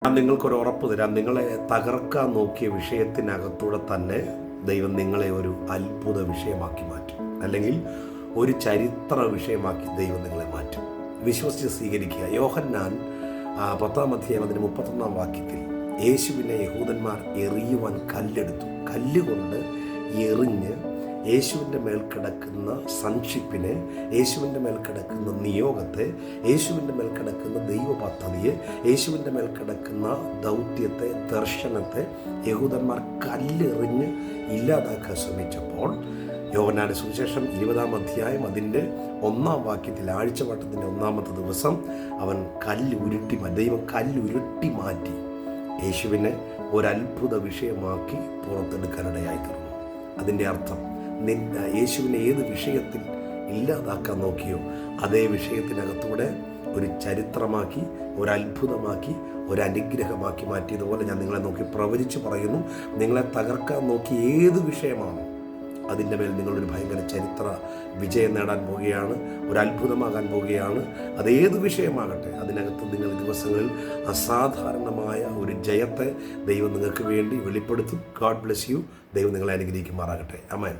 ഞാൻ നിങ്ങൾക്കൊരു ഉറപ്പ് തരാം. നിങ്ങളെ തകർക്കാൻ നോക്കിയ വിഷയത്തിനകത്തൂടെ തന്നെ ദൈവം നിങ്ങളെ ഒരു അത്ഭുത വിഷയമാക്കി മാറ്റും, അല്ലെങ്കിൽ ഒരു ചരിത്ര വിഷയമാക്കി ദൈവം നിങ്ങളെ മാറ്റും. വിശ്വസിച്ച് സ്വീകരിക്കുക. യോഹന്നാൻ 10-ാം അധ്യായം 31-ാം വാക്യത്തിൽ യേശുവിനെ യഹൂദന്മാർ എറിയുവാൻ കല്ലെടുത്തു. കല്ലുകൊണ്ട് എറിഞ്ഞ് യേശുവിൻ്റെ മേൽ കിടക്കുന്ന സൺഷിപ്പിനെ, യേശുവിൻ്റെ മേൽ കിടക്കുന്ന നിയോഗത്തെ, യേശുവിൻ്റെ മേൽ കിടക്കുന്ന ദൈവ പദ്ധതിയെ, യേശുവിൻ്റെ മേൽ കിടക്കുന്ന ദൗത്യത്തെ, ദർശനത്തെ യഹൂദന്മാർ കല്ലെറിഞ്ഞ് ഇല്ലാതാക്കാൻ ശ്രമിച്ചപ്പോൾ യോഹന്നാന്റെ സുവിശേഷം 20-ാം അധ്യായം അതിൻ്റെ 1-ാം വാക്യത്തിൽ ആഴ്ചവട്ടത്തിൻ്റെ 1-ാമത്തെ ദിവസം ദൈവം കല്ലുരുട്ടി മാറ്റി യേശുവിനെ ഒരത്ഭുത വിഷയമാക്കി പുറത്തെടുക്കാനിടയായി തീർന്നു. അതിൻ്റെ അർത്ഥം യേശുവിനെ ഏത് വിഷയത്തിൽ ഇല്ലാതാക്കാൻ നോക്കിയോ അതേ വിഷയത്തിനകത്തൂടെ ഒരു ചരിത്രമാക്കി, ഒരത്ഭുതമാക്കി, ഒരനുഗ്രഹമാക്കി മാറ്റിയതുപോലെ ഞാൻ നിങ്ങളെ നോക്കി പ്രവചിച്ച് പറയുന്നു, നിങ്ങളെ തകർക്കാൻ നോക്കി ഏത് വിഷയമാണോ അതിൻ്റെ മേൽ നിങ്ങളൊരു ഭയങ്കര ചരിത്ര വിജയം നേടാൻ പോവുകയാണ്, ഒരു അത്ഭുതമാകാൻ പോവുകയാണ്. അതേത് വിഷയമാകട്ടെ, അതിനകത്ത് നിങ്ങൾ ദിവസങ്ങളിൽ അസാധാരണമായ ഒരു ജയത്തെ ദൈവം നിങ്ങൾക്ക് വേണ്ടി വെളിപ്പെടുത്തും. God bless you. ദൈവം നിങ്ങളെ അനുഗ്രഹിക്കുമാറാകട്ടെ. ആമേൻ.